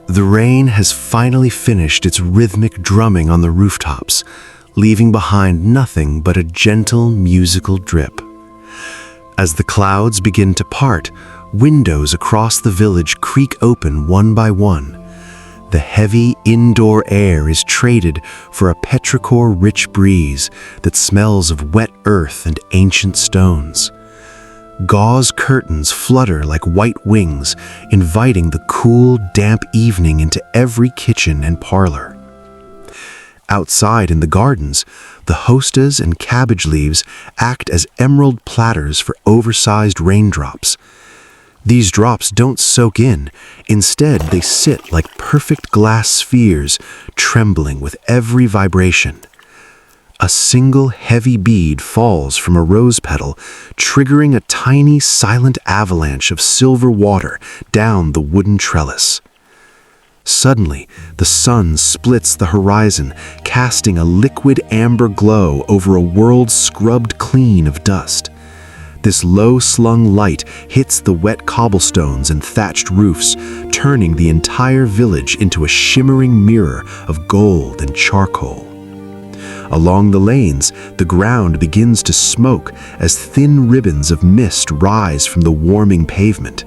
The rain has finally finished its rhythmic drumming on the rooftops, leaving behind nothing but a gentle musical drip. As the clouds begin to part, windows across the village creak open one by one. The heavy indoor air is traded for a petrichor-rich breeze that smells of wet earth and ancient stones. Gauze curtains flutter like white wings, inviting the cool, damp evening into every kitchen and parlor. Outside in the gardens, the hostas and cabbage leaves act as emerald platters for oversized raindrops. These drops don't soak in. Instead, they sit like perfect glass spheres, trembling with every vibration. A single heavy bead falls from a rose petal, triggering a tiny, silent avalanche of silver water down the wooden trellis. Suddenly, the sun splits the horizon, casting a liquid amber glow over a world scrubbed clean of dust. This low-slung light hits the wet cobblestones and thatched roofs, turning the entire village into a shimmering mirror of gold and charcoal. Along the lanes, the ground begins to smoke as thin ribbons of mist rise from the warming pavement.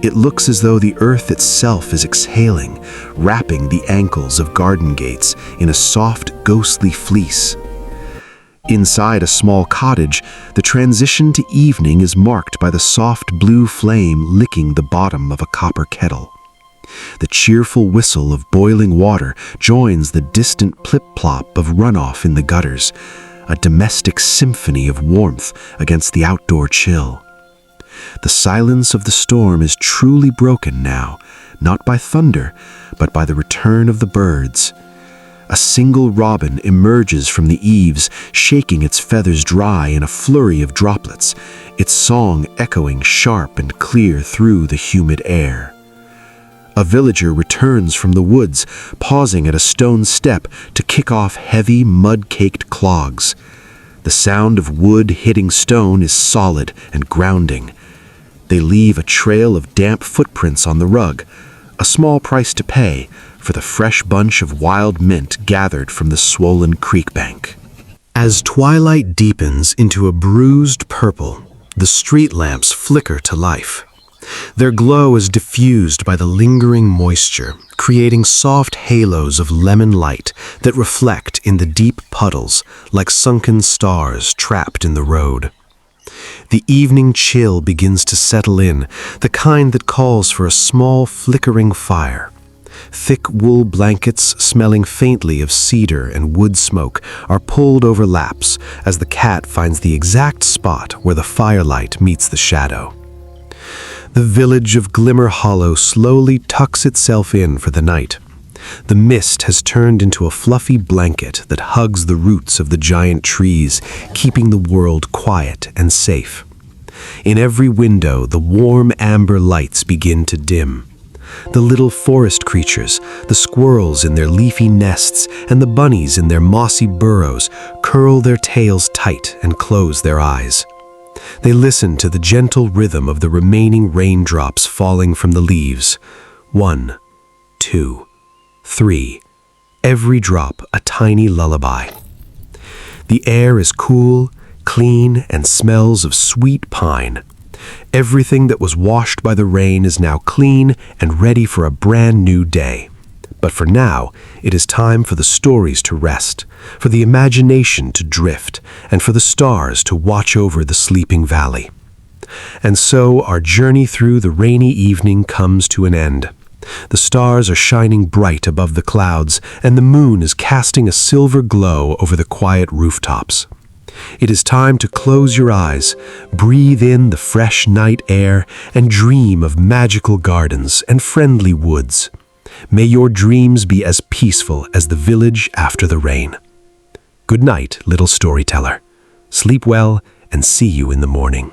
It looks as though the earth itself is exhaling, wrapping the ankles of garden gates in a soft, ghostly fleece. Inside a small cottage, the transition to evening is marked by the soft blue flame licking the bottom of a copper kettle. The cheerful whistle of boiling water joins the distant plip-plop of runoff in the gutters, a domestic symphony of warmth against the outdoor chill. The silence of the storm is truly broken now, not by thunder, but by the return of the birds. A single robin emerges from the eaves, shaking its feathers dry in a flurry of droplets, its song echoing sharp and clear through the humid air. A villager returns from the woods, pausing at a stone step to kick off heavy, mud-caked clogs. The sound of wood hitting stone is solid and grounding. They leave a trail of damp footprints on the rug, a small price to pay for the fresh bunch of wild mint gathered from the swollen creek bank. As twilight deepens into a bruised purple, the street lamps flicker to life. Their glow is diffused by the lingering moisture, creating soft halos of lemon light that reflect in the deep puddles like sunken stars trapped in the road. The evening chill begins to settle in, the kind that calls for a small flickering fire. Thick wool blankets smelling faintly of cedar and wood smoke are pulled over laps as the cat finds the exact spot where the firelight meets the shadow. The village of Glimmer-Hollow slowly tucks itself in for the night. The mist has turned into a fluffy blanket that hugs the roots of the giant trees, keeping the world quiet and safe. In every window, the warm amber lights begin to dim. The little forest creatures, the squirrels in their leafy nests and the bunnies in their mossy burrows, curl their tails tight and close their eyes. They listen to the gentle rhythm of the remaining raindrops falling from the leaves. 1, 2, 3. Every drop a tiny lullaby. The air is cool, clean, and smells of sweet pine. Everything that was washed by the rain is now clean and ready for a brand new day. But for now, it is time for the stories to rest, for the imagination to drift, and for the stars to watch over the sleeping valley. And so our journey through the rainy evening comes to an end. The stars are shining bright above the clouds, and the moon is casting a silver glow over the quiet rooftops. It is time to close your eyes, breathe in the fresh night air, and dream of magical gardens and friendly woods. May your dreams be as peaceful as the village after the rain. Good night, little storyteller. Sleep well and see you in the morning.